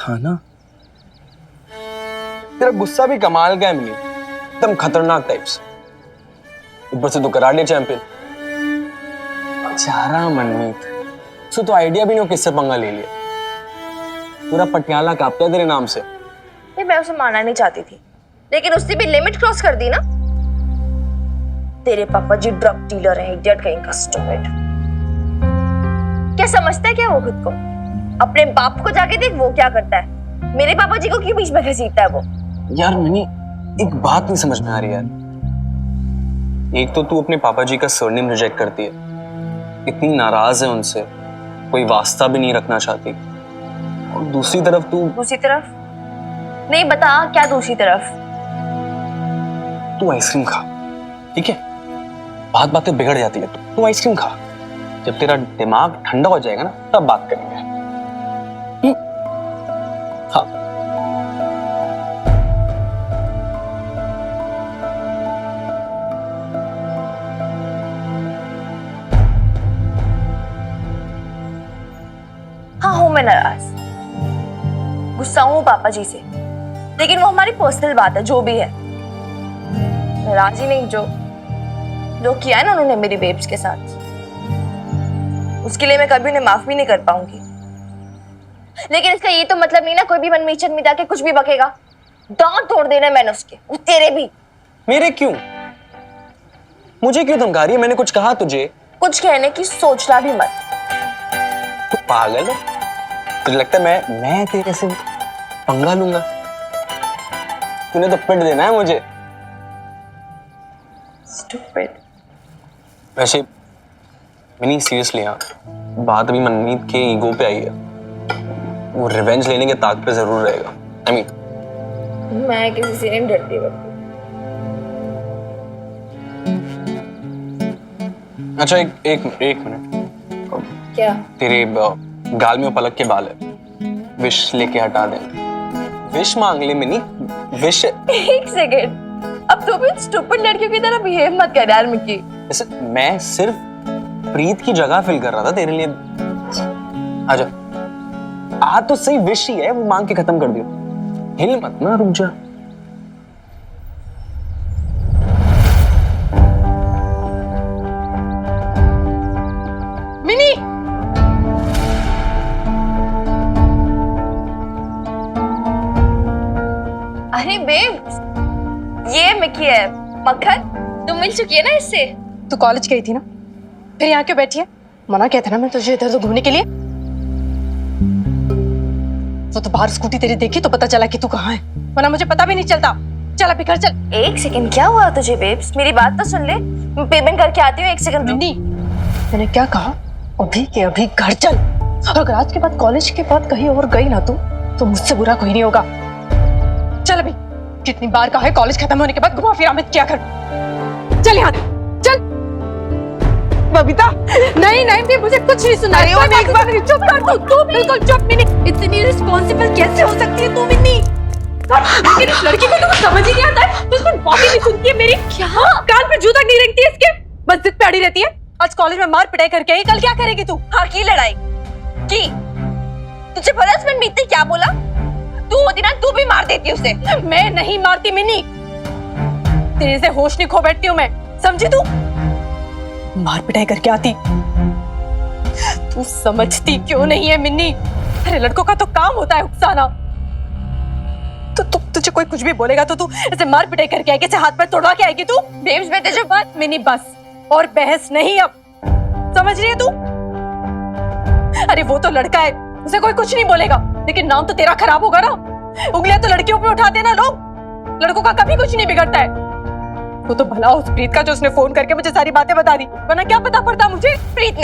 था ना। तेरा गुस्सा भी कमाल का है मिनी, एकदम खतरनाक टाइप्स। ऊपर से तू कराटे चैंपियन। बेचारा मनमीत, सो तो आइडिया भी नहीं हो किससे पंगा ले लिया। पूरा पटियाला कांपता है तेरे नाम से। ये मैं उसे मारना नहीं चाहती थी, लेकिन उसने भी लिमिट क्रॉस कर दी ना। तेरे पापा जी ड्रग डीलर हैं, इडियट कहीं का, स्टूपिड। क्या समझता है क्या वो खुद को? अपने बाप को जाके देख वो क्या करता है। मेरे पापा जी को क्यों बीच में घसीटता है वो? यार मिनी, एक बात नहीं समझ में आ रही यार। एक तो तू अपने पापा जी का सरनेम रिजेक्ट करती है, इतनी नाराज है उनसे, कोई वास्ता भी नहीं रखना चाहती। और दूसरी तरफ दूसरी तरफ नहीं, बता क्या दूसरी तरफ? तू आइसक्रीम खा, ठीक है? बात बातें बिगड़ जाती है। तू आइसक्रीम खा, जब तेरा दिमाग ठंडा हो जाएगा ना तब बात करेंगे। हाँ। हाँ हूं मैं नाराज, गुस्सा हूं पापा जी से, लेकिन वो हमारी पर्सनल बात है, जो भी है। नाराज ही नहीं, जो किया है ना उन्होंने मेरी बेब्स के साथ, उसके लिए मैं कभी उन्हें माफ भी नहीं कर पाऊंगी। लेकिन इसका ये तो मतलब नहीं ना कोई भी मनमीत चंद में जाके कुछ भी बकेगा। दांत तोड़ देना मैंने उसके, वो तेरे भी। मेरे क्यों? मुझे क्यों धमका रही है? मैंने कुछ कहा तुझे? कुछ कहने की सोचना भी मत। तू पागल है? तुझे लगता है मैं तेरे से पंगा लूंगा? तूने तो पिट देना है मुझे। Stupid. वैसे मिनी सीरियसली, हाँ, बात अभी मनमीत के ईगो पे आई है। वो रिवेंज लेने के ताक पे जरूर रहेगा। I mean, मैं किसी से नहीं डरती बस। अच्छा एक मिनट। क्या? तेरे गाल में पलक के बाल है, विश लेके हटा दे। विश मांग ले मिनी, विश। एक सेकेंड, अब तो भी स्टूपिड लड़कियों की तरह बिहेव मत कर यार मिक्की। ऐसे मैं सिर्फ प्रीत की जगह फिल कर रहा था तेरे लिए। आजा, आ तो सही, विश ही है, वो मांग के खत्म कर दियो। हिल मत ना, रुक जा। मिनी, अरे बेब, ये मिक्की है। मक्खन, तुम मिल चुकी है ना इससे? तू कॉलेज गई थी ना, फिर यहाँ क्यों बैठी है? मना किया था ना मैं तुझे इधर उधर घूमने के लिए। वो तो बाहर स्कूटी तेरी देखी तो पता चला कि तू कहाँ है, वरना मुझे पता भी नहीं चलता। चल अभी घर चल। एक सेकंड, क्या हुआ तुझे बेब्स? मेरी बात तो सुन ले, मैं पेमेंट करके आती हूँ। एक सेकंड। मिनी, मैंने क्या कहा? अभी के अभी घर चल। और अगर आज के बाद कॉलेज के बाद कहीं और गई ना तो मुझसे बुरा कोई नहीं होगा। चल अभी। कितनी बार कहा है कॉलेज खत्म होने के बाद घुमा फिरा मत क्या कर। चल यहाँ चल। बबीता, नहीं नहीं, मुझे कुछ नहीं सुना। एक बार चुप कर तू बिल्कुल चुप। मिनी, इतनी रिस्पॉन्सिबल कैसे हो सकती है तू? मिनी, लेकिन इस लड़की को तो समझ ही नहीं आता है, तो उसको बात ही नहीं सुनती है मेरी। क्या कान पे जूता नहीं रखती है इसके, बस जिद पे अड़ी रहती है। आज कॉलेज में मार पिटाई करके आई, कल क्या करेगी तू? हाँ की लड़ाई की। तुझे पता है मीत ने क्या बोला? तू होती ना तू भी मार देती उसे। मैं नहीं मारती मिनी, तेरे से होश नहीं खो बैठती हूँ मैं, समझी तू? मार पिटाई करके आती। तू समझती क्यों नहीं है मिन्नी? अरे लड़कों का तो काम होता है उकसाना। तो तुझे कोई कुछ भी बोलेगा तो तू ऐसे मार पिटाई करके आएगी, ऐसे हाथ पैर तोड़वा के आएगी तू? बेब्स में तुझे बस मिनी, बस, और बहस नहीं अब, समझ रही है तू? अरे वो तो लड़का है, उसे कोई कुछ नहीं बोलेगा, लेकिन नाम तो तेरा खराब होगा ना। उंगलियां तो लड़कियों पे उठाते ना लोग, लड़कों का कभी कुछ नहीं बिगड़ता है। वो तो भला उस प्रीत का जो उसने फोन करके मुझे सारी बातें बता दी, वरना क्या पता पड़ता मुझे। प्रीत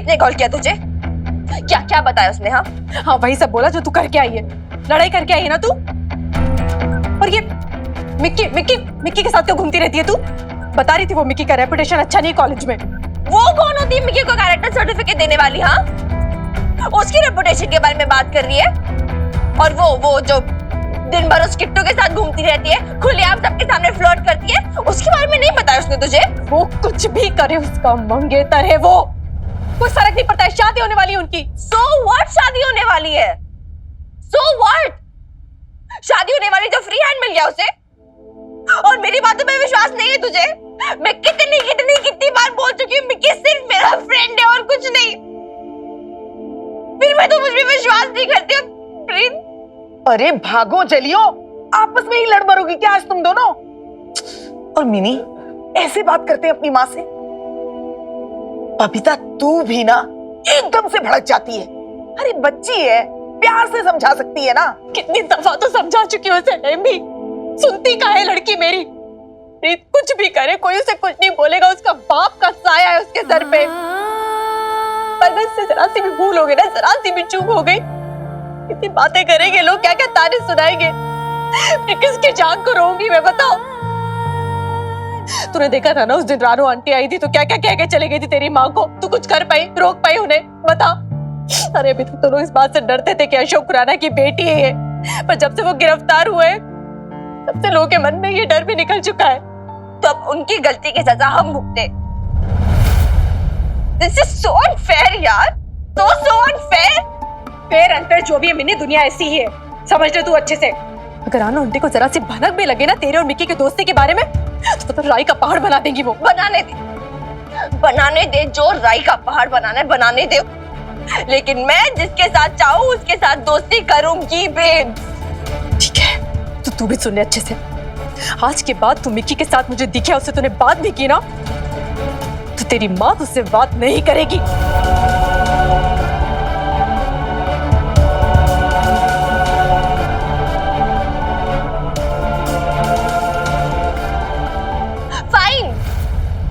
ने कॉल किया तुझे? क्या क्या बताया उसने? हाँ वही सब बोला जो तू करके आई है, लड़ाई करके आई है ना तू। और ये मिक्की के साथ क्यों घूमती रहती है तू? बता रही थी वो मिक्की का रेपुटेशन अच्छा नहीं कॉलेज में। वो कौन होती है मिक्की को कैरेक्टर सर्टिफिकेट देने वाली? हाँ, उसकी रेपुटेशन के बारे में बात कर रही है। और वो जो दिन भर उस किट्टू के साथ घूमती रहती है, खुलेआम सबके सामने फ्लर्ट करती है, उसके बारे में नहीं बताया उसने तुझे? वो कुछ भी करे, उसका मंगेतर है वो, कोई फर्क नहीं पड़ता है। शादी होने वाली है उनकी। So what? शादी होने वाली है, So what? शादी होने वाली जो फ्री हैंड मिल गया उसे, और मेरी बातों पे विश्वास नहीं है तुझे? मैं कितनी बार बोल चुकी हूँ मिक्की सिर्फ मेरा फ्रेंड है और कुछ नहीं, फिर मैं तो मुझ पे विश्वास नहीं करती। प्लीज। अरे भागो जलियो, आपस में ही लड़ मरोगी क्या आज तुम दोनों? और मिनी ऐसे बात करते हैं अपनी माँ से? बबीता तू भी ना एकदम से भड़क जाती है। अरे बच्ची है, प्यार से समझा सकती है ना। कितनी दफा तो समझा चुकी हूँ उसे, भी सुनती का है लड़की मेरी। प्रीत कुछ भी करे, कोई उसे कुछ नहीं बोलेगा, उसका बाप का साया है उसके सर पे। पर बस से जरा सी भी भूल हो गई ना, जरा सी भी चूक हो गई, कितनी बातें करेंगे लोग, क्या क्या ताने सुनाएंगे, मैं किसकी जान को रोऊंगी मैं, बताओ। तूने देखा था ना उस दिन रानू आंटी आई थी तो क्या क्या कह के चले गई थी तेरी माँ को? तू कुछ कर पाई, रोक पाई उन्हें, बता? अरे अभी तक तो लोग इस बात से डरते थे कि अशोक खुराना की बेटी है ये, पर जब से वो गिरफ्तार हुए तब से लोगों के मन में ये डर भी निकल चुका है। तो अब उनकी गलती की सजा हम भुगते। This is so unfair यार, so unfair। फेयर अनफेयर जो भी है मिनी, दुनिया ऐसी ही है, समझ ले तू अच्छे से। अगर रानू आंटी को जरा सी भनक भी लगे ना तेरे और मिक्की की दोस्ती के बारे में तो राई का पहाड़ बना देंगी वो। बनाने दे जो राई का पहाड़ बनाना है बनाने दे, लेकिन मैं जिसके साथ चाहूँ उसके साथ दोस्ती करूंगी बेब। ठीक है, तो तू भी सुन ले अच्छे से। आज के बाद तू मिक्की के साथ मुझे दिखे, उससे तूने बात भी की ना, तो तेरी माँ तुझसे बात नहीं करेगी। फाइन,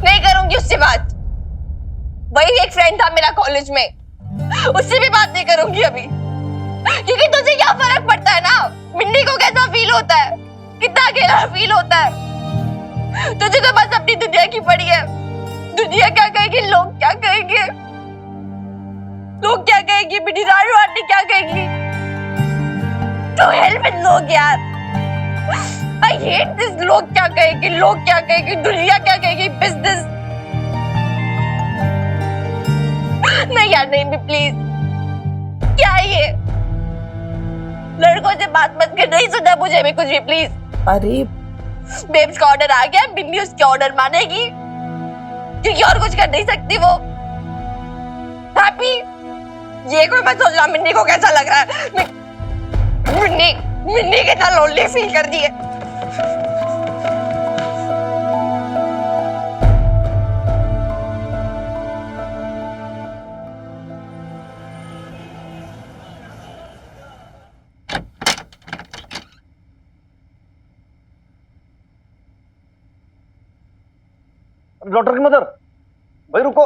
नहीं करूंगी उससे बात। वही एक फ्रेंड था मेरा कॉलेज में, उससे भी बात नहीं करूंगी अभी, क्योंकि तुझे क्या फर्क पड़ता है ना मिन्नी को कैसा फील होता है, कितना अकेला फील होता है। तुझे तो बस अपनी दुनिया की पड़ी है। दुनिया क्या कहेगी, लोग क्या कहेंगे, लोग क्या कहेंगी, मेरी रानू आंटी क्या कहेगी। तो हेल्प विद लोग यार, आई हेट दिस। लोग क्या कहेंगे, लोग क्या कहेंगे, दुनिया क्या कहेगी, बिजनेस। नहीं यार नहीं, प्लीज। क्या है ये, लड़कों से बात मत कर, नहीं सुना मुझे भी कुछ भी, प्लीज। अरे बेब्स का ऑर्डर आ गया, बिन्नी उसके ऑर्डर मानेगी, क्योंकि और कुछ कर नहीं सकती वो। हैप्पी, ये कोई मत सोचना मिन्नी को कैसा लग रहा है। मिन्नी कितना लोनली फील कर दी है। डॉक्टर की मदर, भाई रुको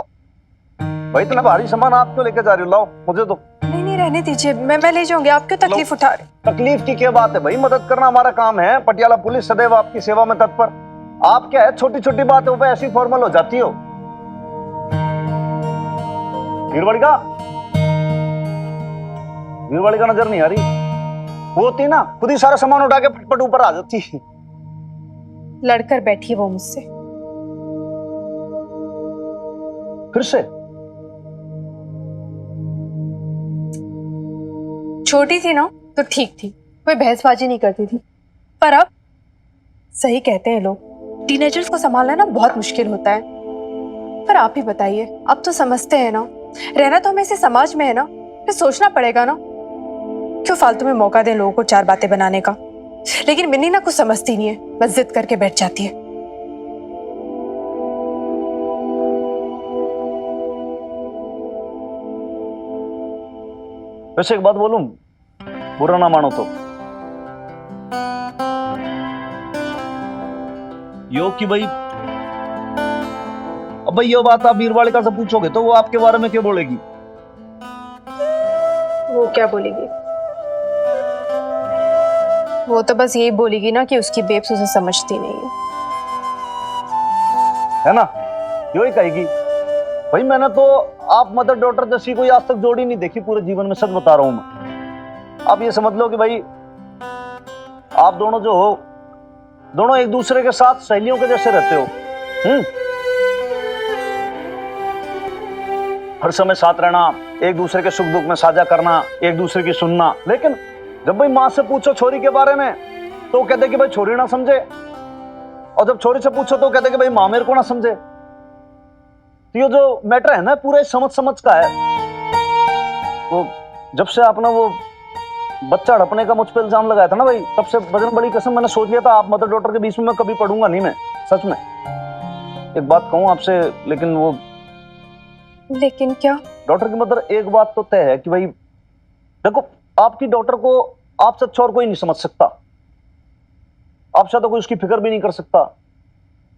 भाई, इतना भारी सामान आप क्यों लेके जा रही हो? लाओ मुझे दो। नहीं रहने दीजिए, मैं ले जाऊंगी, आप क्यों तकलीफ उठा रहे? तकलीफ की क्या बात है भाई, मदद करना हमारा काम है। पटियाला पुलिस सदैव आपकी सेवा में तत्पर। आप क्या है, छोटी छोटी बातों पे ऐसी फॉर्मल हो जाती हो। वीरवाड़ी का नजर नहीं आ रही? वो होती ना, खुद ही सारा सामान उठा के फटफट ऊपर आ जाती। लड़कर बैठी वो मुझसे। फिर से? छोटी थी ना तो ठीक थी, कोई बहसबाजी नहीं करती थी, पर अब सही कहते हैं लोग, टीनेजर्स को संभालना ना बहुत मुश्किल होता है। पर आप ही बताइए, अब तो समझते हैं ना, रहना तो हमें इसी समाज में है ना, फिर सोचना पड़ेगा ना, क्यों फालतू में मौका दें लोगों को चार बातें बनाने का। लेकिन मिन्नी ना कुछ समझती नहीं है, बस जिद करके बैठ जाती है। वैसे एक बात बोलूं, बुरा ना मानो तो, यो कि भाई, अब भाई ये बात आप वीरवाड़िका से पूछोगे तो वो आपके बारे में क्या बोलेगी? वो क्या बोलेगी? वो तो बस यही बोलेगी ना कि उसकी बेब्स उसे समझती नहीं है ना, यो ही कहेगी। भाई मैंने तो आप मदर डॉटर जैसी कोई आज तक जोड़ी नहीं देखी पूरे जीवन में, सच बता रहा हूं मैं। आप ये समझ लो कि भाई आप दोनों जो हो, दोनों एक दूसरे के साथ सहेलियों के जैसे रहते हो। हर समय साथ रहना, एक दूसरे के सुख दुख में साझा करना, एक दूसरे की सुनना। लेकिन जब भाई माँ से पूछो छोरी के बारे में तो वो कहते कि भाई छोरी ना समझे, और जब छोरी से पूछो तो कहते कि भाई माँ मेरे को ना समझे। तो ये जो मैटर है ना पूरा समझ समझ का है। तो जब से आपने वो बच्चा हड़पने का मुझ पर इल्जाम लगाया था ना भाई, तब से बजरंग बली कसम मैंने सोच लिया था आप मदर डॉटर के बीच में मैं कभी पढ़ूंगा नहीं। मैं सच में एक बात कहूं आपसे, लेकिन वो लेकिन क्या? डॉटर की मदर एक बात तो तय है कि भाई देखो, आपकी डॉटर को आपसे अच्छा और कोई नहीं समझ सकता, आपसे तो कोई उसकी फिक्र भी नहीं कर सकता,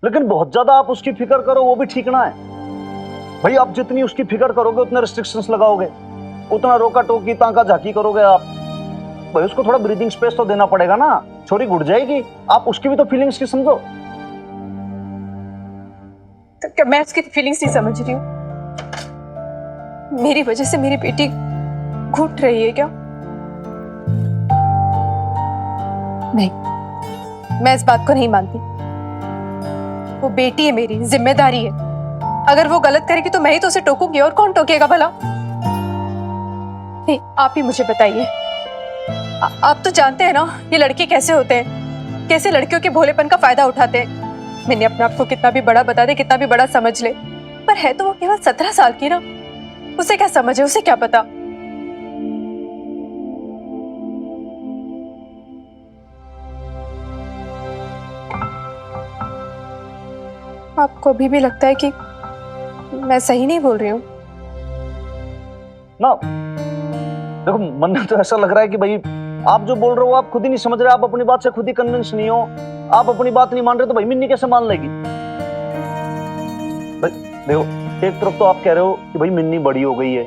लेकिन बहुत ज्यादा आप उसकी फिक्र करो वो भी ठीक ना है भाई। आप जितनी उसकी फिक्र करोगे उतने रिस्ट्रिक्शंस लगाओगे, उतना रोका टोकी ताका झाकी करोगे आप भाई। उसको थोड़ा ब्रीदिंग स्पेस तो देना पड़ेगा ना, छोरी घुट जाएगी। आप उसकी भी तो फीलिंग्स की समझो। तो क्या मैं उसकी फीलिंग्स नहीं समझ रही हूँ? मेरी वजह से मेरी बेटी घुट रही है क्या? नहीं, मैं इस बात को नहीं मानती। वो बेटी है मेरी, जिम्मेदारी है। अगर वो गलत करेगी तो मैं ही तो उसे टोकूंगी, और कौन टोकेगा भला? नहीं, आप ही मुझे बताइए। आप तो जानते हैं ना ये लड़के कैसे होते हैं, कैसे लड़कियों के भोलेपन का फायदा उठाते हैं। मैंने अपने आप को कितना भी बड़ा बता दे, कितना भी बड़ा समझ ले, पर है तो वो केवल 17 साल की ना। उसे क्या समझ है, उसे क्या पता। आपको अभी भी लगता है कि मैं सही नहीं बोल रही हूँ ना? देखो मन में तो ऐसा लग रहा है कि भाई आप जो बोल रहे हो आप खुद ही नहीं समझ रहे, आप अपनी बात से खुद ही कन्विंस नहीं हो। आप अपनी बात नहीं मान रहे तो भाई मिन्नी कैसे मान लेगी? भाई देखो, एक तरफ तो आप कह रहे हो कि भाई मिन्नी बड़ी हो गई है,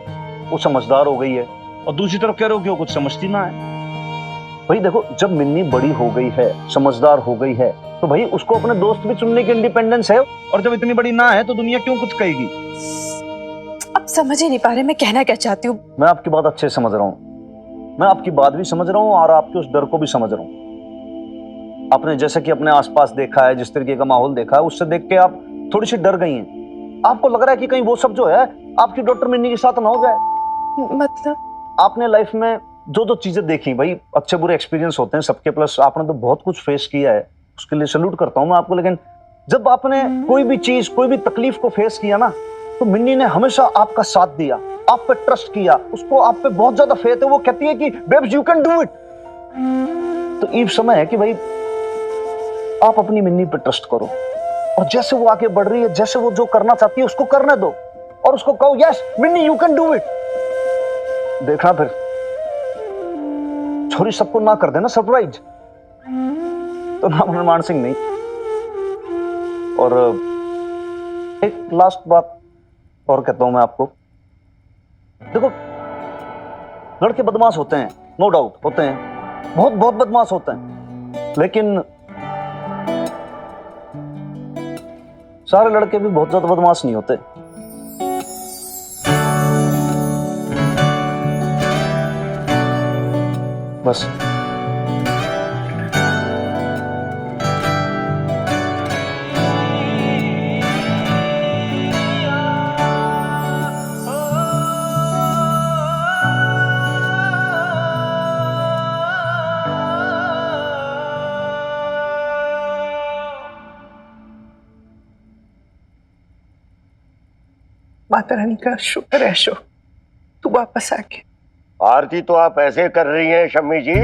वो समझदार हो गई है, और दूसरी तरफ कह रहे हो कि वो कुछ समझती ना है। भाई देखो, जब मिन्नी बड़ी हो गई है, समझदार हो गई है, तो भाई उसको अपने दोस्त भी चुनने की इंडिपेंडेंस है, और जब इतनी बड़ी ना है तो दुनिया क्यों कुछ कहेगी? अब समझ ही नहीं पा रहे मैं कहना क्या चाहती हूँ। मैं आपकी बात अच्छे से समझ रहा हूँ, मैं आपकी बात भी समझ रहा हूँ और आपके उस डर को भी समझ रहा हूँ। आपने जैसे कि अपने आसपास देखा है, जिस तरीके का माहौल देखा है, उससे देख के आप थोड़ी सी डर गई हैं। आपको लग रहा है कि कहीं वो सब जो है आपकी डॉक्टर मिन्नी के साथ ना हो जाए। मतलब आपने लाइफ में जो जो चीजें देखी भाई, अच्छे बुरे एक्सपीरियंस होते हैं सबके, प्लस आपने तो बहुत कुछ फेस किया है, उसके लिए सैल्यूट करता हूँ मैं आपको। लेकिन जब आपने कोई भी चीज, कोई भी तकलीफ को फेस किया ना, तो मिन्नी ने हमेशा आपका साथ दिया, आप पे ट्रस्ट किया, उसको आप पे बहुत ज्यादा फेथ है। वो कहती है कि babes you can do it. तो ये समय है कि भाई आप अपनी मिन्नी पे ट्रस्ट करो, और जैसे वो आगे बढ़ रही है, जैसे वो जो करना चाहती है उसको करने दो, और उसको कहो yes Minni you can do it. देखना फिर छोरी सबको ना कर देना सरप्राइज। तो नाम हनुमान सिंह नहीं। और एक लास्ट बात और कहता हूं मैं आपको, देखो लड़के बदमाश होते हैं, नो डाउट होते हैं, बहुत बहुत बदमाश होते हैं, लेकिन सारे लड़के भी बहुत ज्यादा बदमाश नहीं होते। बस माता रानी का शुक्र है अशोक, तू वापस आ गया। आरती तो आप ऐसे कर रही हैं शम्मी जी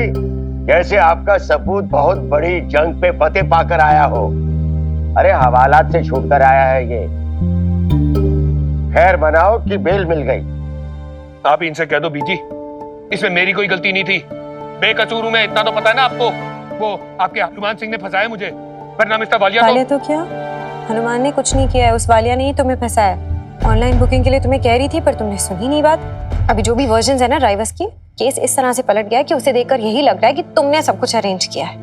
जैसे आपका सपूत बहुत बड़ी जंग पे फतेह पाकर आया हो। अरे हवालात से छूट कर आया है ये। खैर बनाओ कि बेल मिल गई। आप इनसे कह दो बीजी, इसमें मेरी कोई गलती नहीं थी, बेकसूर हूं मैं, इतना तो पता है ना आपको। वो आपके हनुमान सिंह ने फंसाया मुझे, वरना मिस्टर वालिया तो क्या? हनुमान ने कुछ नहीं किया है, उस वालिया ने ही तुम्हें फंसाया। ऑनलाइन बुकिंग के लिए तुम्हें कह रही थी पर तुमने सुनी नहीं बात। अभी जो भी वर्जन है ना ड्राइवर्स की, केस इस तरह से पलट गया कि उसे देखकर यही लग रहा है कि तुमने सब कुछ अरेंज किया है।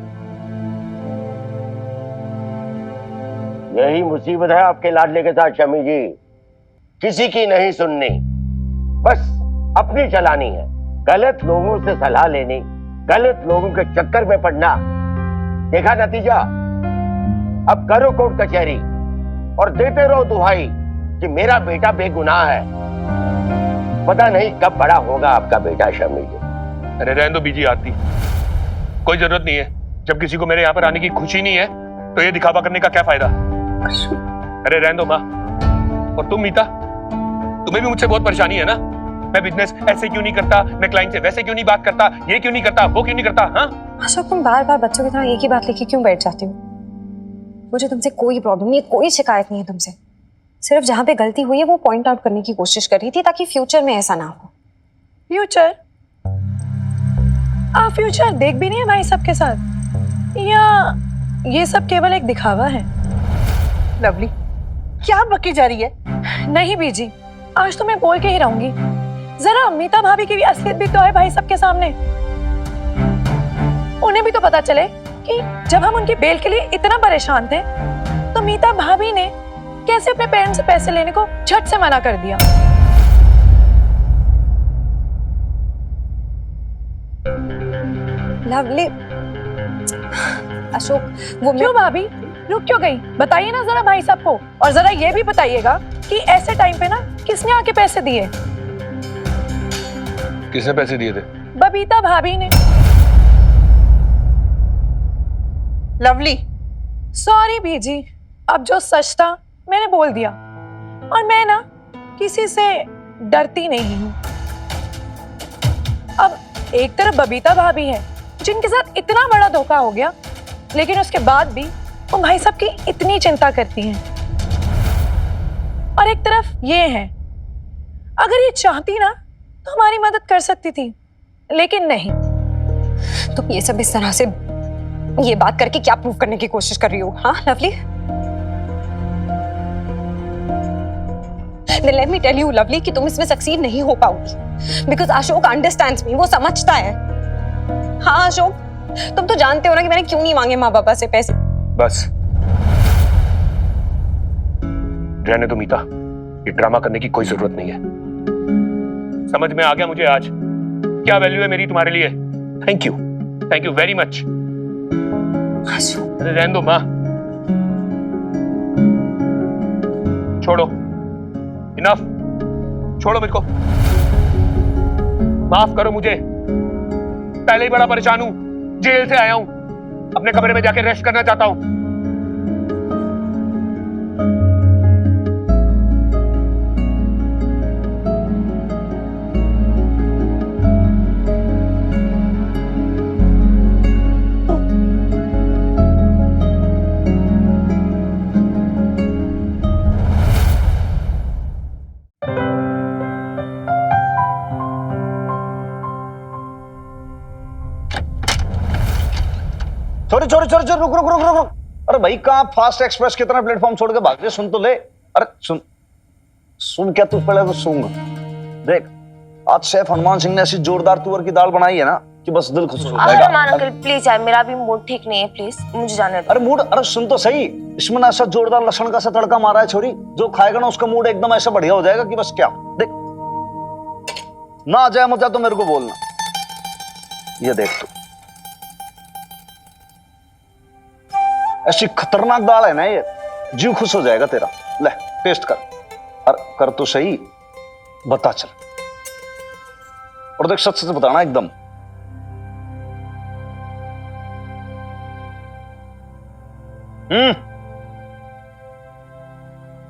यही मुसीबत है आपके लाडले के साथ शम्मी जी, किसी की नहीं सुननी, बस अपनी चलानी है। गलत लोगों से सलाह लेनी, गलत लोगों के चक्कर में पड़ना, देखा नतीजा। अब करो कोर्ट कचहरी और देते रहो दुहाई कि मेरा बेटा बेगुनाह है। पता नहीं कब बड़ा होगा आपका बेटा शम्मी जी। अरे रहने दो बीजी आरती, कोई जरूरत नहीं है। जब किसी को मेरे यहाँ पर आने की खुशी नहीं है तो ये दिखावा करने का क्या फायदा। अरे रहने दो माँ। और तुम मीता, तुम्हें भी मुझसे बहुत परेशानी है ना? मैं बिजनेस ऐसे क्यों नहीं करता, मैं क्लाइंट से वैसे क्यों नहीं बात करता, ये क्यों नहीं करता, वो क्यों नहीं करता? हाँ अशोक, तुम बार बार बच्चों की तरह एक ही बात लेके क्यों बैठ जाती हो? मुझे तुमसे कोई प्रॉब्लम नहीं है, कोई शिकायत नहीं है तुमसे। सिर्फ जहाँ पे गलती हुई है वो पॉइंट आउट करने की कोशिश कर रही थी ताकि फ्यूचर में ऐसा ना हो। फ्यूचर? आप फ्यूचर देख भी नहीं है भाई सबके साथ, या ये सब केवल एक दिखावा है? लवली, क्या बकी जा रही है? नहीं बीजी, आज तो मैं बोल के ही रहूंगी। जरा मीता भाभी की भी असलियत भी तो है भाई सबके सामने। उन्हें भी तो पता चले कि जब हम उनकी बेल के लिए इतना परेशान थे तो मीता भाभी ने कैसे अपने पेरेंट्स से पैसे लेने को झट से मना कर दिया। लवली, अशोक वो क्यों भाभी रुक क्यों गई? बताइए ना जरा भाई साहब को, और जरा ये भी बताइएगा कि ऐसे टाइम पे ना किसने आके पैसे दिए? किसने पैसे दिए थे? बबीता भाभी ने। लवली, सॉरी बीजी, अब जो सच था मैंने बोल दिया, और मैं ना किसी से डरती नहीं हूँ। अब एक तरफ बबीता भाभी है जिनके साथ इतना बड़ा धोखा हो गया, लेकिन उसके बाद भी वो भाई साहब की इतनी चिंता करती हैं, और एक तरफ ये है, अगर ये चाहती ना तो हमारी मदद कर सकती थी, लेकिन नहीं। तुम ये सब इस तरह से ये बात करके क्या प्रूव करने की कोशिश कर रही हो? हाँ lovely, Then let me tell you, lovely, कि तुम इसमें सक्सीड नहीं हो पाओगी, बिकॉज अशोक अंडरस्टैंड्स मी, वो समझता है। हाँ अशोक, तुम तो जानते हो ना कि मैंने क्यों नहीं मांगे माँ पापा से पैसे। बस रहने दो मीता, ये ड्रामा करने की कोई जरूरत नहीं है। समझ में आ गया मुझे आज क्या वैल्यू है मेरी तुम्हारे लिए। Thank you very much. अरे रहने दो माँ, छोड़ो, इनफ, छोड़ो मुझको, माफ करो मुझे। पहले ही बड़ा परेशान हूं, जेल से आया हूं, अपने कमरे में जाके रेस्ट करना चाहता हूं। चोरी रुक। अरे भाई, कहाँ फास्ट एक्सप्रेस कितना प्लेटफॉर्म छोड़ के भाग गए? सुन तो ले। अरे सुन क्या तू? पहले तो सुन। देख, आज शेफ हनुमान सिंह ने ऐसी जोरदार तुअर की दाल बनाई है ना कि बस दिल खुश हो जाएगा। हनुमान अंकल प्लीज यार, मेरा भी मूड ठीक नहीं है, प्लीज मुझे जाने दो। अरे मूड, अरे सुन तो सही, इसमें ना ऐसा जोरदार लहसुन का सा तड़का मारा है छोरी, जो खाएगा ना उसका मूड एकदम ऐसा बढ़िया हो जाएगा कि बस क्या। देख, ना आ जाए मजा तो मेरे को बोलना। ये देख तू, ऐसी खतरनाक दाल है ना ये, जीव खुश हो जाएगा तेरा। ले टेस्ट कर, अरे कर तो सही, बता चल। और देख, सच से बताना एकदम।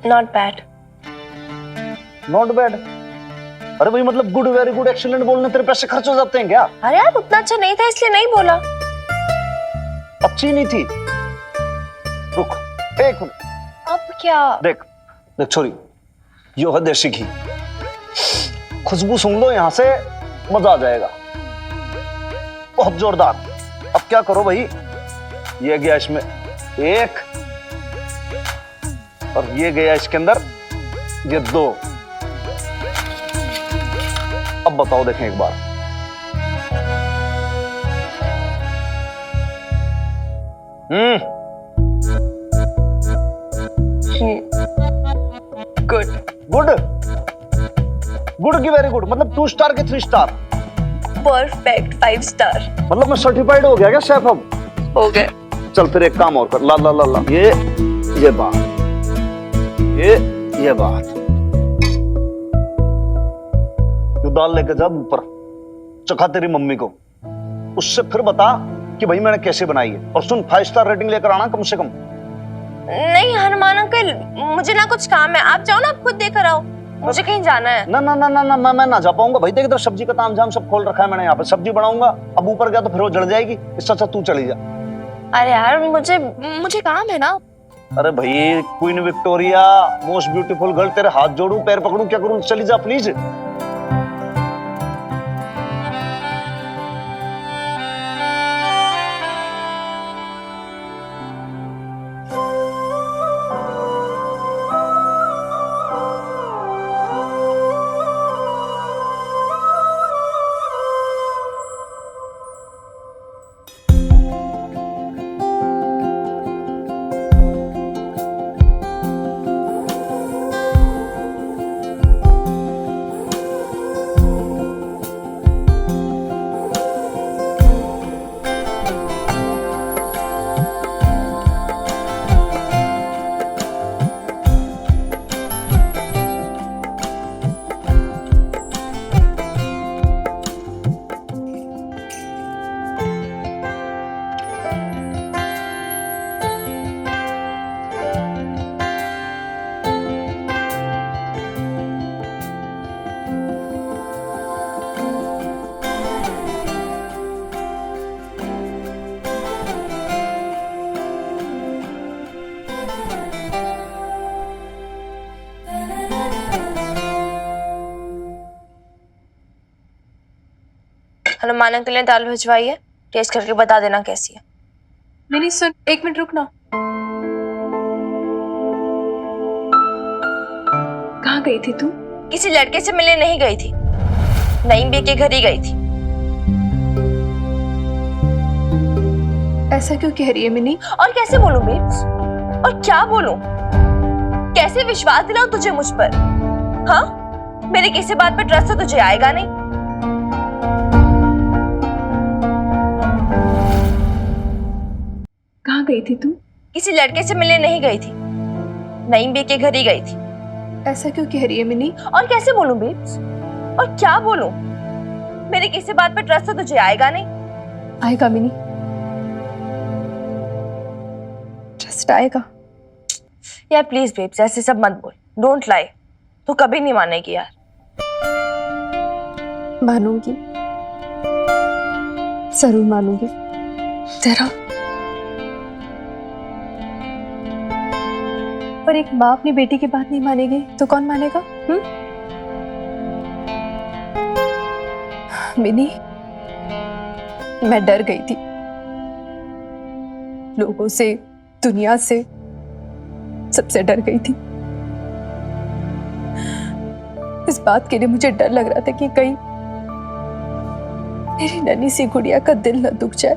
Not bad. Not bad? अरे भाई, मतलब गुड, वेरी गुड, एक्सीलेंट बोलने तेरे पैसे खर्च हो जाते हैं क्या? अरे यार उतना अच्छा नहीं था इसलिए नहीं बोला। अच्छी नहीं थी? रुक एक मिनट। अब क्या? देख छोरी, यो है देसी घी, खुशबू सूंघ लो यहाँ से, मजा आ जाएगा, बहुत जोरदार। अब क्या करो भाई, ये गया इसमें एक, और ये गया इसके अंदर ये दो। अब बताओ, देखें एक बार। गुड गुड गुड की वेरी गुड, मतलब 2 स्टार की 3 स्टार? Perfect 5 star. मतलब मैं सर्टिफाइड हो गया क्या शेफ? अब हो गए। चल फिर एक काम और कर, ला ला ला ला, ये बात, ये बात, तू दाल लेके जा ऊपर, चखा तेरी मम्मी को। उससे फिर बता कि भाई मैंने कैसे बनाई है। और सुन, 5 स्टार रेटिंग लेकर आना कम से कम। नहीं हनुमान अंकल, मुझे ना कुछ काम है, आप जाओ ना, आप खुद देकर आओ, मुझे कहीं जाना है। ना ना ना ना ना मैं ना जा पाऊंगा भाई। देख इधर सब्जी का तामझाम सब खोल रखा है मैंने, यहाँ पे सब्जी बनाऊंगा। अब ऊपर गया तो फिर वो जल जाएगी, इससे अच्छा तू चली जा। अरे यार मुझे काम है ना। अरे भाई, queen Victoria, most beautiful girl, तेरे हाथ जोड़ू पैर पकड़ू क्या करूं, चली जा प्लीज। हनुमान अंकल ने दाल भिजवाई है, टेस्ट करके बता देना कैसी है। नहीं सुन, 1 मिनट रुक ना। कहाँ गई थी तू? किसी लड़के से मिलने नहीं गई थी, नईम बे के घर ही गई थी। ऐसा क्यों कह रही है मिनी? और कैसे बोलूं बेब्स, और क्या बोलूं, कैसे विश्वास दिलाऊं तुझे मुझ पर? हाँ, मेरे किसी बात पर ट्रस्ट तो तुझे आएगा नहीं। कहाँ गई थी तू? किसी लड़के से मिलने नहीं गई थी, नईम बे के घर ही गई थी। ऐसा क्यों कह रही है मिनी? और कैसे बोलूं बेब्स, और क्या बोलूं, मेरे किसी बात पर ट्रस्ट तो तुझे आएगा नहीं। आएगा मिनी, ट्रस्ट आएगा। यार प्लीज बेब्स, ऐसे सब मत बोल, डोंट लाई, तू कभी नहीं मानेगी यार। मानूंगी, जरूर मानूंगी। तेरा पर एक माँ अपनी बेटी की बात नहीं मानेगी तो कौन मानेगा? मिनी, मैं डर गई थी, लोगों से, दुनिया से, सबसे डर गई थी। इस बात के लिए मुझे डर लग रहा था कि कहीं मेरी नन्ही सी गुड़िया का दिल न दुख जाए।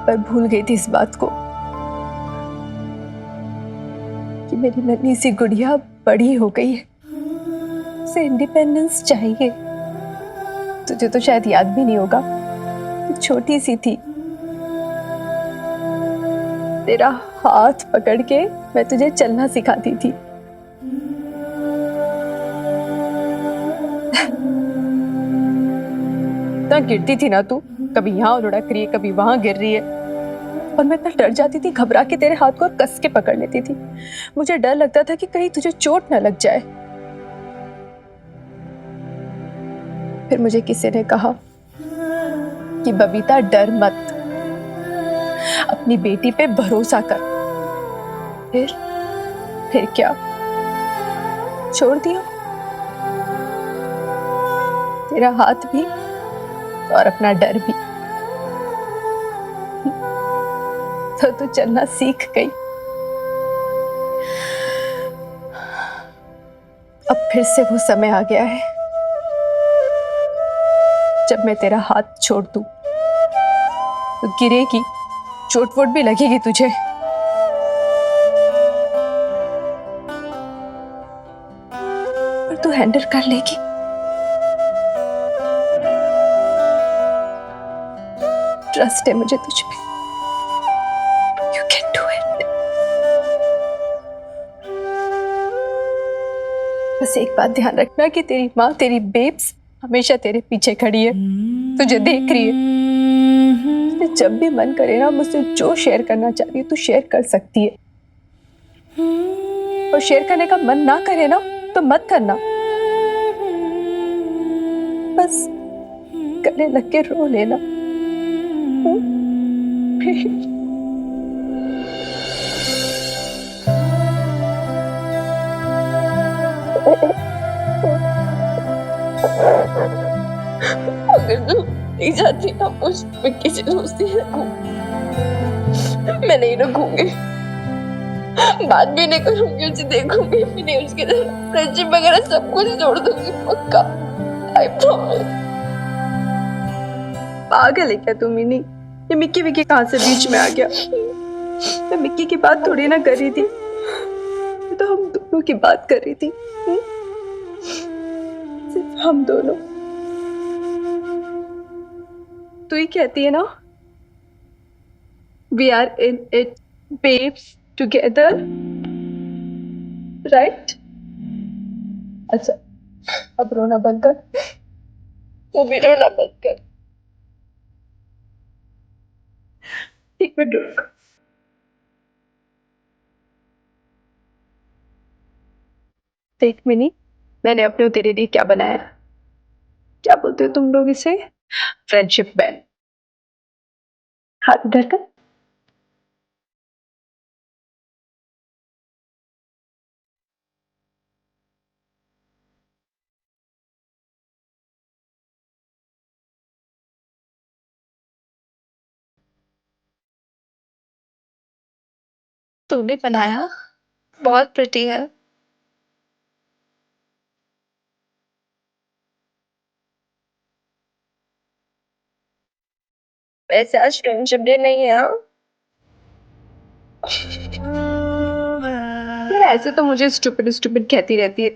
पर भूल गई थी इस बात को कि मेरी नन्ही सी गुड़िया बड़ी हो गई है, उसे इंडिपेंडेंस चाहिए। तुझे तो शायद याद भी नहीं होगा, तू छोटी सी थी, तेरा हाथ पकड़ के मैं तुझे चलना सिखाती थी। इतना गिरती थी ना तू, कभी यहाँ लुढ़क रही है, कभी वहां गिर रही है, और मैं इतना डर जाती थी, घबरा के तेरे हाथ को कस के पकड़ लेती थी। मुझे डर लगता था कि कहीं तुझे चोट न लग जाए। फिर मुझे किसी ने कहा कि बबीता डर मत, अपनी बेटी पे भरोसा कर। फिर क्या, छोड़ दिया तेरा हाथ भी और अपना डर भी, तो तू चलना सीख गई। अब फिर से वो समय आ गया है जब मैं तेरा हाथ छोड़ दूं तो गिरेगी, चोट वोट भी लगेगी तुझे, पर तू हैंडल कर लेगी। ट्रस्ट है मुझे तुझ पे, यू कैन डू इट। बस एक बात ध्यान रखना कि तेरी माँ, तेरी बेब्स हमेशा तेरे पीछे खड़ी है, तुझे देख रही है। इसलिए जब भी मन करे ना, मुझसे जो शेयर करना चाहती है तू शेयर कर सकती है, और शेयर करने का मन ना करे ना तो मत करना। बस गले लग के रो लेना। अगर तू नहीं जाती ना उस मिक्की से दोस्ती मैं नहीं रखूंगी, बात भी नहीं करूंगी, उसे देखूंगी भी नहीं, उसके साथ फ्रेंडशिप वगैरह सब कुछ छोड़ दूंगी, पक्का, आई प्रॉमिस। पागल है क्या तू मिनी? ये मिक्की विक्की कहाँ से बीच में आ गया? मैं मिक्की की बात थोड़ी ना कर रही थी, मैं तो हम दोनों की बात कर रही थी। सिर्फ हम दोनों। तू ही कहती है ना, we are in it babes together, right? अच्छा, अब रोना बंद कर। वो भी रोना बंद कर। एक मिनट रुक। देख मिनी, मैंने अपने तेरे लिए क्या बनाया। क्या बोलते हो तुम लोग इसे? Friendship band. हाथ इधर कर। तूने बनाया, बहुत प्रिटी है। वैसे आज फ्रेंडशिप डे नहीं है। हाँ, यार ऐसे तो मुझे स्टूपिड स्टूपिड कहती रहती है।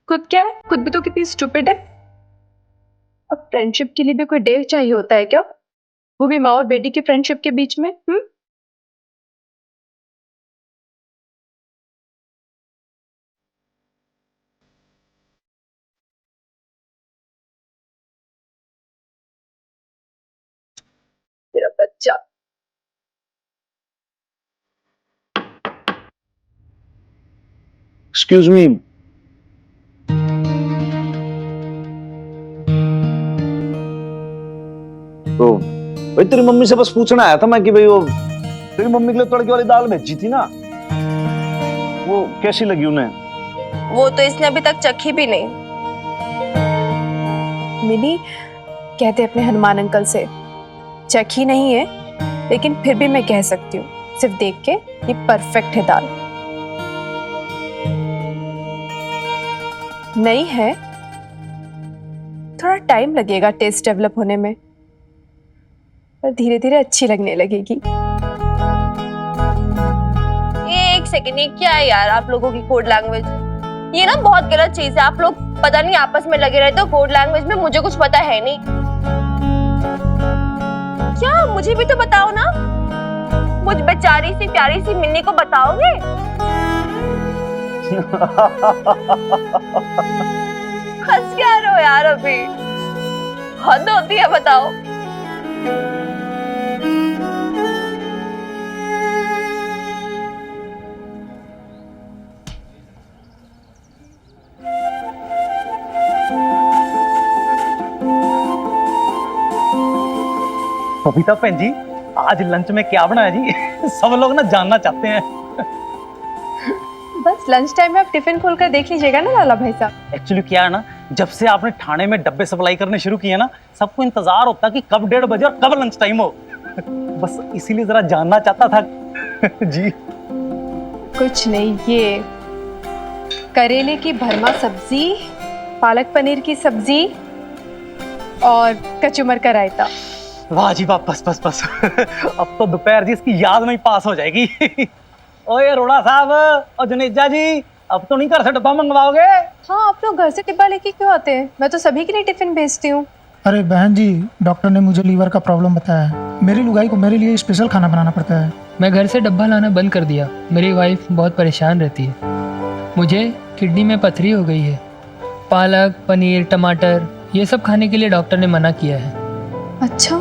खुद क्या है? खुद भी तो कितनी स्टूपिड है। अब फ्रेंडशिप के लिए भी कोई डे चाहिए होता है क्या? वो भी माँ और बेटी की फ्रेंडशिप के बीच में। तेरा बच्चा। Excuse me. तो भाई तेरी मम्मी से बस पूछना आया था मैं कि भाई वो तेरी मम्मी के लिए तड़के वाली दाल भेजी थी ना, वो कैसी लगी उन्हें? वो तो इसने अभी तक चखी भी नहीं। मिनी, कहते अपने हनुमान अंकल से, चखी नहीं है लेकिन फिर भी मैं कह सकती हूँ सिर्फ देख के, ये परफेक्ट है दाल। नहीं है, थोड़ा टाइम लगेगा टेस्ट डेवलप होने में, पर धीरे धीरे अच्छी लगने लगेगी। ये एक सेकंड, ये क्या है यार आप लोगों की कोड लैंग्वेज? ये ना बहुत गलत चीज है। आप लोग पता नहीं आपस में लगे रहते हो कोड लैंग्वेज में, मुझे कुछ पता है नहीं। क्या मुझे भी तो बताओ ना, मुझ बेचारी सी प्यारी सी मिन्नी को बताओगे? हंस क्या रहे हो यार अभी? हद होती है, बताओ। बबीता बहन जी, आज लंच में क्या बनाया जी? सब लोग ना जानना चाहते हैं। बस लंच टाइम में आप टिफिन खोलकर देख लीजिएगा ना लाला भाई साहब। एक्चुअली क्या है ना, जब से आपने ठाणे में डब्बे सप्लाई करने शुरू किए ना, सबको इंतजार होता कि कब 1:30 बजे और कब लंच टाइम हो। बस इसीलिए जरा जानना चाहता था जी। कुछ नहीं, ये करेले की भरमा सब्जी, पालक पनीर की सब्जी और कचुमर का रायता। वाह जी वाह, बस बस बस। अब तो दोपहर जी इसकी याद में ही पास हो जाएगी। ओए अरोड़ा साहब और जुनेजा जी, अब तो नहीं घर से डब्बा मंगवाओगे? हाँ, आप लोग घर से डिब्बा लेके क्यों आते हैं? मैं तो सभी के लिए टिफिन भेजती हूँ। अरे बहन जी, डॉक्टर ने मुझे लीवर का प्रॉब्लम बताया है। मेरी लुगाई को मेरे लिए स्पेशल खाना बनाना पड़ता है। मैं घर से डब्बा लाना बंद कर दिया। मेरी वाइफ बहुत परेशान रहती है। मुझे किडनी में पथरी हो गई है। पालक, पनीर, टमाटर ये सब खाने के लिए डॉक्टर ने मना किया है। अच्छा,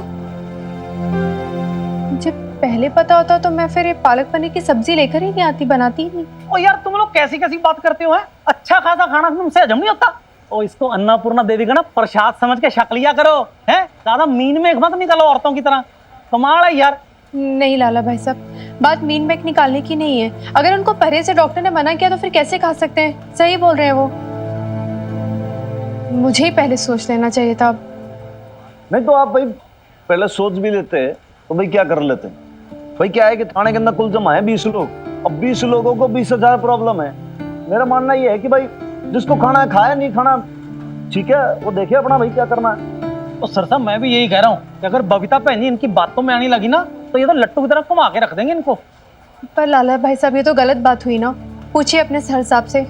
मुझे पहले पता होता तो मैं फिर ये पालक पनीर की सब्जी लेकर ही नहीं आती, बनाती ही नहीं। ओ यार तुम लोग कैसी कैसी बात करते हो हैं? अच्छा खासा खाना तुमसे हजम नहीं होता। ओ इसको अन्नपूर्णा देवी का ना प्रसाद समझ के शक लिया करो, हैं? ज्यादा मीन में मत निकलो औरतों की तरह। कमाल है यार। नहीं लाला भाई साहब, बात मीन मेक निकालने की नहीं है। अगर उनको परहेज से डॉक्टर ने मना किया तो फिर कैसे खा सकते हैं? सही बोल रहे हैं वो। मुझे ही पहले सोच लेना चाहिए था। नहीं तो आप भाई पहले सोच भी लेते तो भाई क्या कर लेते। भाई क्या है कि थाने के अंदर कुल जमा है 20 लोग। अब 20 लोगों को 20,000 प्रॉब्लम है। मेरा मानना ये है कि भाई जिसको खाना है खाए, नहीं खाना ठीक है, वो देखे अपना भाई क्या करना है। तो सर साहब मैं भी यही कह रहा हूँ कि अगर बबीता बहन जी इनकी बातों में आने लगी ना तो ये तो लट्टू की तरह घुमा के रख देंगे इनको। पर लाला भाई साहब ये तो गलत बात हुई ना। पूछिए अपने सर साहब से।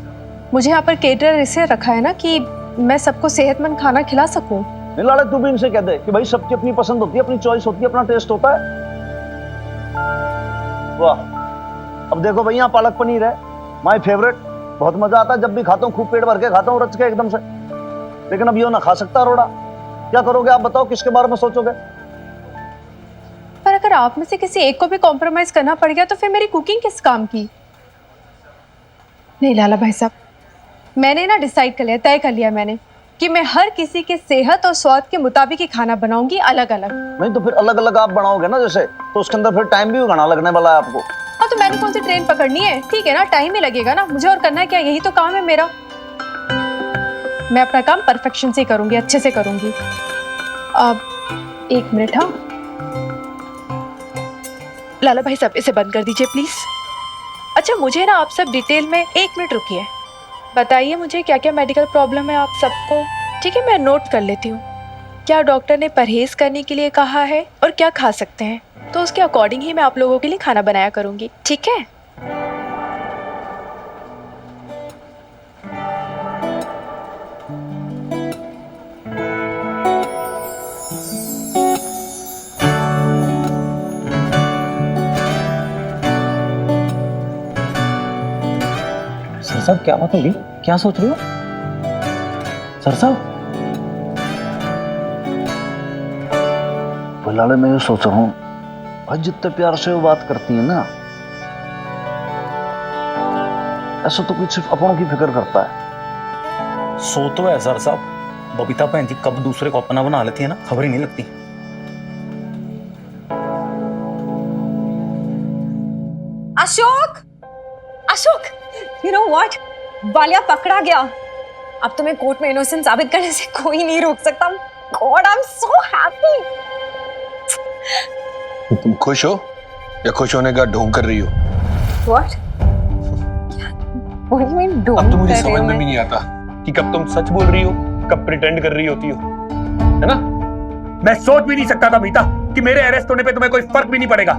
मुझे यहाँ पर केटरर इसलिए रखा है ना कि मैं सबको सेहतमंद खाना खिला सकूं। नहीं लाले तू भी इनसे कह दे कि भाई सबकी अपनी पसंद होती है, अपनी चॉइस होती है, अपना टेस्ट होता है। वाह, अब देखो भाई यहाँ पालक पनीर है, माय फेवरेट। बहुत मजा आता है जब भी खाता हूँ, खूब पेट भर के खाता हूँ रच के एकदम से। लेकिन अब ये ना खा सकता रोड़ा। क्या करोगे आप बताओ, किसके बारे में सोचोगे? पर अगर आप में से किसी एक को भी कॉम्प्रोमाइज करना पड़ गया तो फिर मेरी कुकिंग किस काम की? नहीं लाला भाई साहब, मैंने ना डिसाइड कर लिया, तय कर लिया मैंने कि मैं हर किसी के सेहत और स्वाद के मुताबिक ही खाना बनाऊंगी, अलग अलग। नहीं तो फिर अलग अलग आप बनाओगे ना जैसे, तो उसके अंदर फिर टाइम भी घना लगने वाला है आपको। हाँ तो मैंने कौन सी ट्रेन पकड़नी है? ठीक है ना, टाइम ही लगेगा ना मुझे, और करना क्या, यही तो काम है मेरा। मैं अपना काम परफेक्शन से करूंगी, अच्छे से करूंगी। अब 1 मिनट। हाँ लाला भाई साहब इसे बंद कर दीजिए प्लीज। अच्छा मुझे ना आप सब डिटेल में 1 मिनट रुकिए, बताइए मुझे क्या क्या मेडिकल प्रॉब्लम है आप सबको। ठीक है मैं नोट कर लेती हूँ। क्या डॉक्टर ने परहेज करने के लिए कहा है और क्या खा सकते हैं, तो उसके अकॉर्डिंग ही मैं आप लोगों के लिए खाना बनाया करूँगी, ठीक है? सर साहब क्या बात होगी, क्या सोच रहे हो सर साहब? लाले मैं ये सोच रहा हूँ भाई जितने प्यार से वो बात करती है ना, ऐसा तो कुछ सिर्फ अपनों की फिक्र करता है। सो तो है सर साहब, बबीता बहन जी कब दूसरे को अपना बना लेती है ना, खबर ही नहीं लगती। Ashok, Ashok, you know what? Walia पकड़ा गया। अब तुम्हें कोर्ट में इनोसेंट साबित करने से कोई नहीं रोक सकता। God, I'm so happy. तुम खुश हो या खुश होने का ढोंग कर रही हो? What? What do you mean ढोंग अब तो मुझे कर रही समझ हूँ में भी नहीं आता कि कब तुम सच बोल रही हो, कब प्रिटेंड कर रही होती हो, है ना? मैं सोच भी नहीं सकता था मीता कि मेरे अरेस्ट होने पे तुम्हें कोई फर्क भी नहीं पड़ेगा।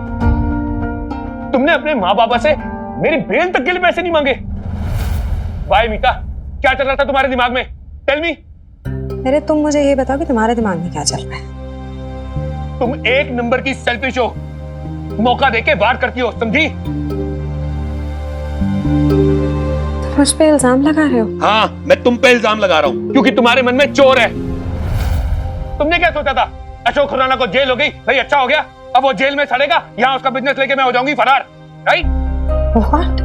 तुमने अपने माँ बाबा से मेरी बेल तक के लिए पैसे नहीं मांगे। वाई मीता, क्या चल रहा था तुम्हारे दिमाग में? Tell me. अरे तुम मुझे ये बताओ कि तुम्हारे दिमाग में क्या चल रहा है? तुम एक नंबर की सेल्फिश हो, मौका देके वार करती हो, समझी? तुम मुझ पे इल्जाम लगा रहे हो? हाँ, मैं तुम पे इल्जाम लगा रहा हूँ क्योंकि तुम्हारे मन में चोर है। तुमने क्या सोचा था? अशोक खुराना को जेल हो गई, भाई अच्छा हो गया, अब वो जेल में सड़ेगा, यहाँ उसका बिजनेस लेके मैं हो जाऊंगी फरार, राइट? What?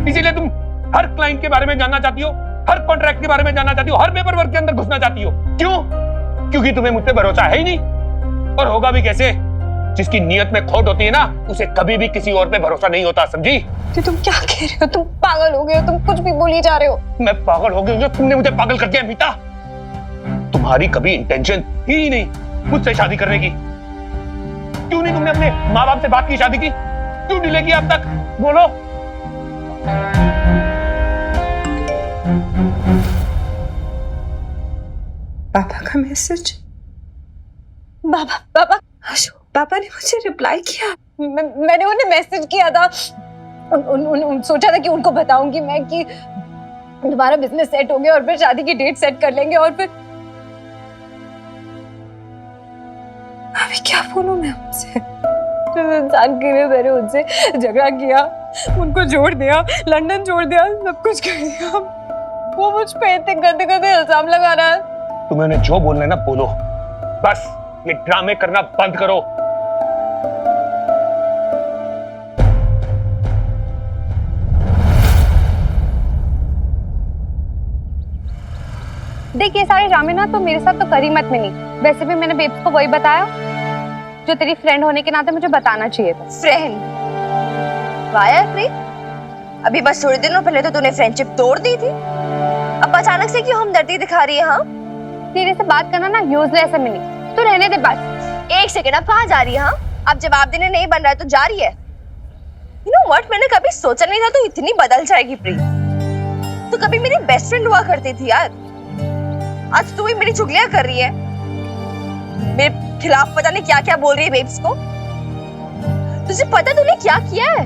इसीलिए तुम हर क्लाइंट के बारे में जानना चाहती हो, हर कॉन्ट्रैक्ट के बारे में जानना चाहती हो, हर पेपर वर्क के अंदर घुसना चाहती हो। क्यों? क्योंकि तुम्हें मुझ पे भरोसा है ही नहीं, और होगा भी कैसे? जिसकी नीयत में खोट होती है ना, उसे कभी भी किसी और पे भरोसा नहीं होता, समझी? तो तुम क्या कह रहे हो? तुम पागल हो गए हो, तुम कुछ भी बोली जा रहे हो। मैं पागल हो गई हूँ? तुमने मुझे पागल कर दिया मीता। तुम्हारी कभी इंटेंशन ही नहीं मुझसे शादी करने की। क्यों नहीं तुमने अपने माँ बाप से बात की, शादी की? क्यों डिले किया अब तक? बोलो। पापा का मैसेज। पापा अशोक, पापा ने मुझे रिप्लाई किया। मैंने उन्हें मैसेज किया था, सोचा था कि उनको बताऊंगी मैं कि तुम्हारा बिजनेस सेट हो गया और फिर शादी की डेट सेट कर लेंगे, और फिर अभी क्या बोलूं मैं उनसे? इंसान के लिए मैंने उनसे झगड़ा किया, उनको छोड़ दिया, लंदन छोड़ दिया, सब कुछ कर दिया। वो मुझ पे इतने गंदे गंदे इल्जाम लगा रहा है। तुम्हें उन्हें जो बोलना है ना बोलो, बस ये ड्रामे करना बंद करो। देख, ये सारे ड्रामे ना तो मेरे साथ तो करी मत मिनी। वैसे भी मैंने बेब्स को वही बताया जो तेरी फ्रेंड होने के नाते मुझे बताना चाहिए था। फ्रेंड? वाह यार प्रीत, अभी बस थोड़े दिनों पहले तो तूने फ्रेंडशिप तोड़ दी थी, अब अचानक से क्यों हमदर्दी दिखा रही है? हाँ, तेरे से बात करना ना यूजलेस है मिनी, तू रहने दे बस। एक सेकंड, अब कहाँ जा रही है? हाँ, अब जवाब देने नहीं बन रहा है तो जा रही है। यू नो व्हाट, मैंने कभी सोचा नहीं था तू इतनी बदल जाएगी प्रीत। तू कभी मेरी बेस्ट फ्रेंड हुआ करती थी यार, आज तू ही मेरी चुगलियां कर रही है, मेरे खिलाफ पता नहीं क्या क्या बोल रही है बेब्स को। तुझे पता तूने क्या किया है?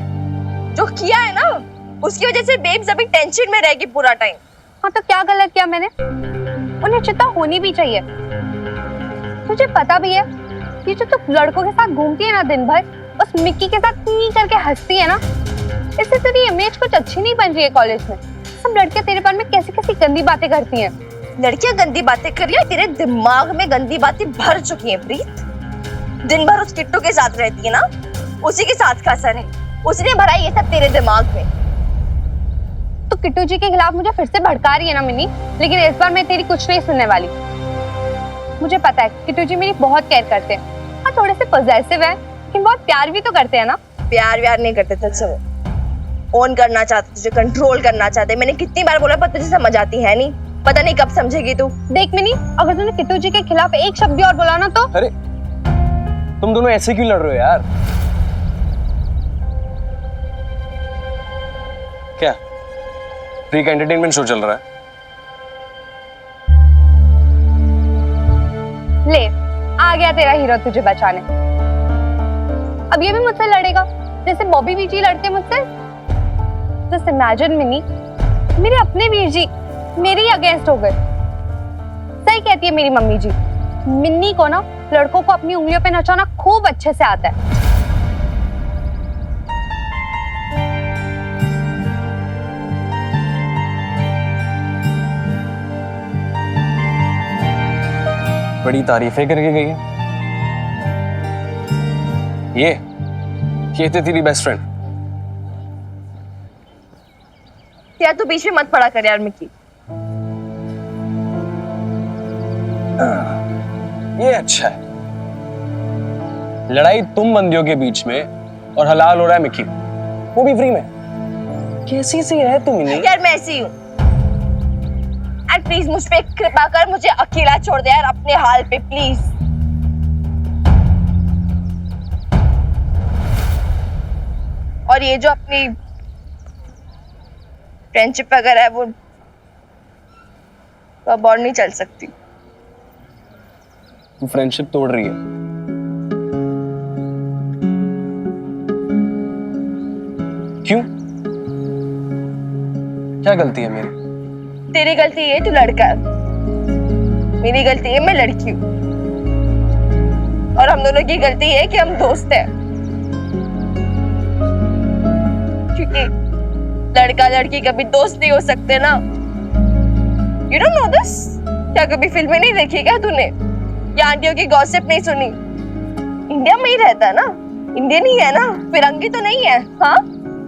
जो किया है ना, उसकी वजह से बेब्स अभी टेंशन में रहेगी पूरा टाइम। हाँ तो क्या गलत किया मैंने? उन्हें चिंता होनी भी चाहिए। तुझे पता भी है कि जो तू लड़कों के साथ घूमती है ना दिन भर, उस मिक्की के साथ ही करके हंसती है ना, इससे तेरी इमेज कुछ अच्छी नहीं बन रही है कॉलेज में। सब लड़कियां तेरे बारे में कैसी कैसी गंदी बातें करती हैं। लड़कियां गंदी बातें कर रही है, तेरे दिमाग में गंदी बातें भर चुकी हैं प्रीत। दिन भर उस किट्टू के साथ रहती है ना, उसी के साथ का असर है, उसने भरा ये सब तेरे दिमाग में। तो किट्टू जी के खिलाफ मुझे फिर से भड़का रही है ना मिनी, लेकिन इस बार मैं तेरी कुछ नहीं सुनने वाली। मुझे पता है किट्टू जी मेरी बहुत केयर करते हैं। हाँ, थोड़े से पॉजेसिव है, लेकिन बहुत प्यार भी तो करते हैं ना। प्यार व्यार नहीं करते तुझसे, वो ओन करना चाहते, तुझे कंट्रोल करना चाहते। मैंने कितनी बार बोला पर तुझे समझ आती है नहीं, पता नहीं कब समझेगी तू। देख मिनी, अगर तूने किट्टू जी के खिलाफ एक शब्द भी और बोला ना तो। अरे तुम दोनों ऐसे क्यों लड़ रहे हो यार? क्या फ्री का एंटरटेनमेंट शो चल रहा है? ले, आ गया तेरा हीरो तुझे बचाने। अब ये भी मुझसे लड़ेगा जैसे बॉबी वीर जी लड़ते मुझसे। जस्ट इमेजिन मिनी, मेरे अपने वीर जी मेरे ही अगेंस्ट हो गए। सही कहती है मेरी मम्मी जी, मिन्नी को ना लड़कों को अपनी उंगलियों पे नचाना खूब अच्छे से आता है। बड़ी तारीफें करके गई है। ये तो तेरी बेस्ट फ्रेंड। यार तू बीच में मत पड़ा कर यार मिक्की। ये अच्छा है, लड़ाई तुम बंदियों के बीच में और हलाल हो रहा है मिक्की, वो भी फ्री में। कैसी सी है तुम? यार मैं ऐसी हूँ। एंड प्लीज मुझ पे कृपा कर, मुझे अकेला छोड़ दे यार अपने हाल पे प्लीज। और ये जो अपनी फ्रेंडशिप वगैरह है वो तो अब और नहीं चल सकती। तू फ्रेंडशिप तोड़ रही है। क्यों? क्या गलती है मेरी? तेरी गलती है तू लड़का है, मेरी गलती है मैं लड़की हूँ, और हम दोनों की गलती है कि हम दोस्त हैं। क्योंकि लड़का लड़की कभी दोस्त नहीं हो सकते ना। You don't know this? क्या कभी फिल्में नहीं देखी क्या तूने, या आंटियों की गॉसिप नहीं सुनी? इंडिया में ही रहता है ना, इंडियन ही है ना, फिरंगी तो नहीं है। हाँ,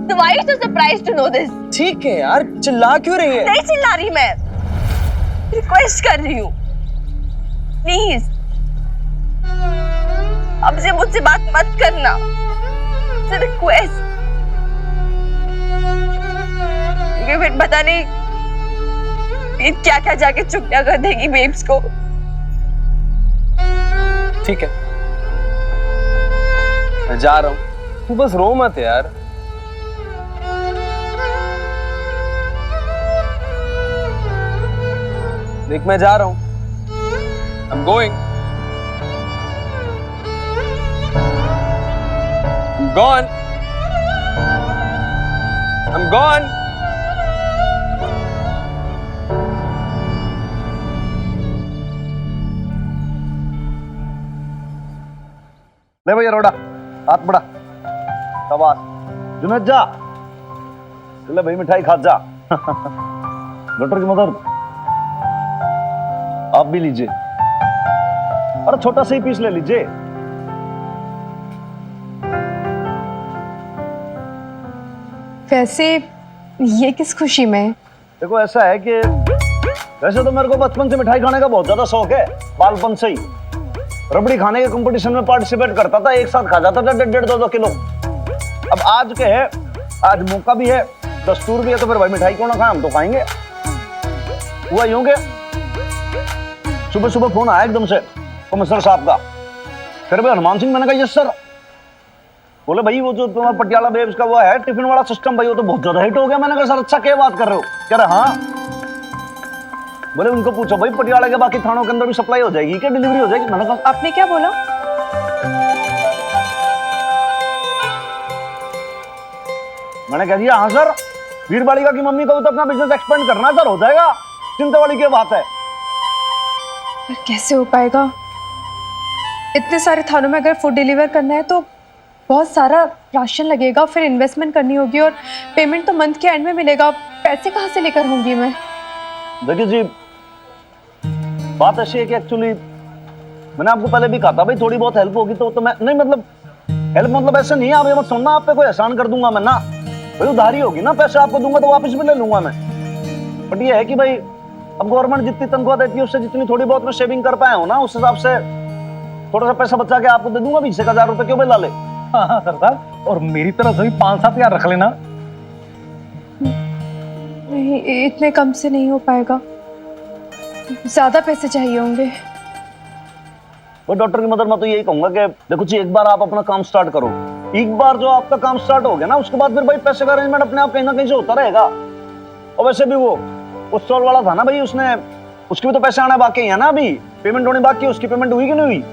तो why are you so surprised to know this? ठीक है यार, चिल्ला क्यों रही है? नहीं चिल्ला रही, मैं रिक्वेस्ट कर रही हूँ प्लीज, अब से मुझसे बात मत करना, रिक्वेस्ट। क्योंकि फिर पता नहीं क्या क्या जाके चुगलियां कर देगी बेब्स को। ठीक है, मैं जा रहा हूँ, तू बस रो मत यार। देख मैं जा रहा हूँ, I'm going. I'm gone. I'm gone. ले भैया रोड़ा, हाथ बढ़ा, शाबाश। जुनैद जा, ले भाई मिठाई खा जा। डॉक्टर की मदद आप भी लीजिए, और छोटा सा ही पीस ले लीजिए। वैसे ये किस खुशी में? देखो ऐसा है कि वैसे तो मेरे को बचपन से मिठाई खाने का बहुत ज्यादा शौक है, बालपन से ही। रबड़ी खाने के कंपटीशन में पार्टिसिपेट करता था, एक साथ खा जाता था 1.5-2 किलो। अब आज के है, आज मौका भी है, दस्तूर भी है, तो फिर भाई मिठाई क्यों ना खाएं, हम तो खाएंगे। हुआ यूं के सुबह सुबह फोन आया एकदम से कमिश्नर साहब का, फिर भाई हनुमान सिंह, मैंने कहा यस सर। बोले भाई वो जो तुम्हारा पटियाला बेब्स का वो है टिफिन वाला सिस्टम, भाई वो तो बहुत ज्यादा हिट हो गया। मैंने कहा सर अच्छा, क्या बात कर रहे हो? कह रहे हाँ। बोले उनको पूछो भाई पटियाला के बाकी थानों के अंदर भी सप्लाई हो जाएगी क्या, डिलीवरी हो जाएगी? मैंने कहा आपने क्या बोला? मैंने कह दिया हाँ सर, वीर बालिका की मम्मी को तो अपना बिजनेस एक्सपेंड करना है सर, हो जाएगा, चिंता वाली क्या बात है। पर कैसे हो पाएगा? इतने सारे थानों में अगर फूड डिलीवर करना है तो बहुत सारा राशन लगेगा, फिर इन्वेस्टमेंट करनी होगी और पेमेंट तो मंथ के एंड में मिलेगा। पैसे कहाँ से लेकर होंगी मैं? देखिए जी, बात ऐसी है कि एक्चुअली मैंने आपको पहले भी कहा था भाई थोड़ी बहुत हेल्प होगी तो मैं नहीं, मतलब हेल्प मतलब ऐसे नहीं है, आप ये मत समझना आप पे कोई एहसान कर दूंगा मैं ना, भाई उधारी होगी ना, पैसे आपको दूंगा तो वापस भी ले लूंगा मैं। बट ये है कि भाई अब गवर्नमेंट जितनी तनख्वाह देती है उससे जितनी थोड़ी बहुत मैं सेविंग कर पाया हूँ ना, उस हिसाब से थोड़ा सा पैसा बचा के आपको दे दूंगा, 20,000 रुपए क्यों ला ले। हाँ हाँ सर साहब, और मेरी तरफ से भी 5-7 हज़ार रख लेना। नहीं, इतने कम से नहीं हो पाएगा, ज्यादा पैसे चाहिए होंगे। वो डॉक्टर की मदद मैं तो यही कहूंगा कि देखो जी, एक बार आप अपना काम स्टार्ट करो, एक बार जो आपका काम स्टार्ट हो गया ना, उसके बाद फिर भाई पैसे का अरेंजमेंट अपने आप कहीं ना कहीं से होता रहेगा। और वैसे भी वो स्टॉल वाला था ना भाई, उसने उसके भी तो पैसे आने बाकी है ना, अभी पेमेंट होनी बाकी है, उसकी पेमेंट हुई कि नहीं हुई?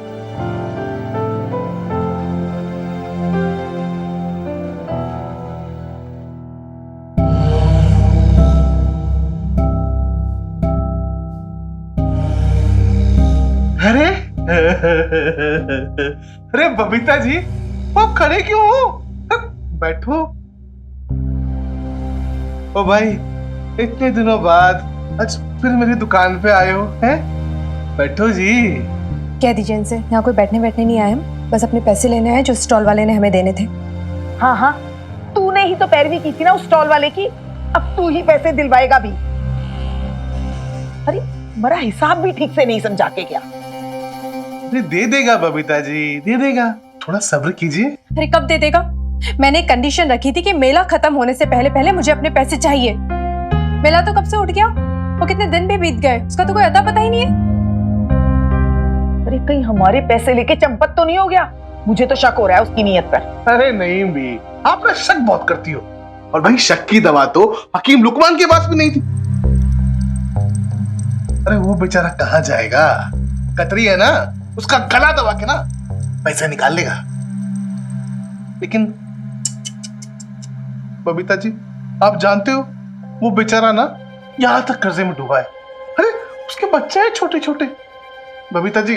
अरे अरे बबीता जी, आप खड़े क्यों हो? बैठो। ओ भाई, इतने दिनों बाद आज फिर मेरी दुकान पे आए हो हैं? बैठो जी। कह दीजिए इनसे, यहाँ कोई बैठने नहीं आए हम, बस अपने पैसे लेने आए जो स्टॉल वाले ने हमें देने थे। हाँ हाँ, तूने ही तो पैरवी की थी ना उस स्टॉल वाले की, अब तू ही पैसे दिलवाएगा भी। अरे मेरा हिसाब भी ठीक से नहीं समझा के क्या? अरे दे देगा बबीता जी, दे देगा, थोड़ा सब्र कीजिए। अरे कब दे देगा? मैंने कंडीशन रखी थी कि मेला खत्म होने से पहले पहले मुझे अपने पैसे चाहिए। मेला तो कब से उठ गया, वो कितने दिन भी बीत गए, उसका तो कोई अता पता ही नहीं है। अरे कहीं हमारे पैसे लेके चंपत तो नहीं हो गया? मुझे तो शक हो रहा है उसकी नीयत पर। अरे नहीं भी, आप ना शक बहुत करती हो, और भाई शक की दवा तो हकीम लुकमान के पास भी नहीं थी। अरे वो बेचारा कहाँ जाएगा, कतरी है ना, उसका गला दबा के ना पैसा निकाल लेगा। लेकिन बबीता जी, आप जानते हो वो बेचारा ना यहां तक कर्जे में डूबा है। अरे उसके बच्चे हैं छोटे छोटे। बबीता जी,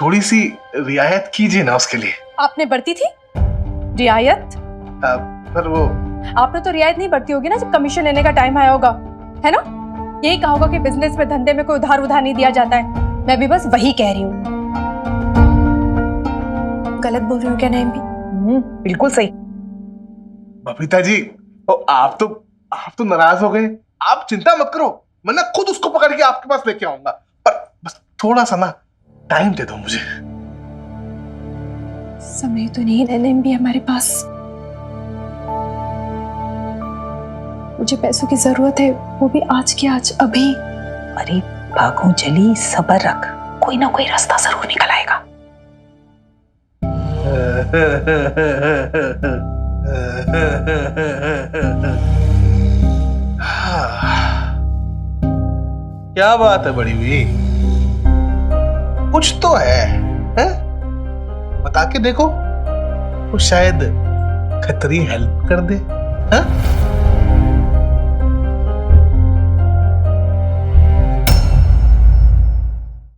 थोड़ी सी रियायत कीजिए ना उसके लिए। आपने बरती थी रियायत? पर वो आपने तो रियायत नहीं बरती होगी ना जब कमीशन लेने का टाइम आया होगा, है ना? यही कहा होगा कि बिजनेस में, धंधे में कोई उधार नहीं दिया जाता है। मैं भी बस वही कह रही हूँ। गलत बोल रही हूँ क्या नैम भी? बिल्कुल सही। बबीता जी, आप तो नाराज हो गए। आप चिंता मत करो, मैं ना खुद उसको पकड़ के आपके पास लेके आऊंगा, पर बस थोड़ा सा ना टाइम दे दो मुझे। समय तो नहीं नैम भी हमारे पास, मुझे पैसों की जरूरत है, वो भी आज के आज, अभी। अरे भागो जली, सब्र रख, कोई ना कोई रास्ता जरूर निकल आएगा। क्या बात है बड़ी भी, कुछ तो है? बता के देखो, वो शायद खतरी हेल्प कर दे। हाँ?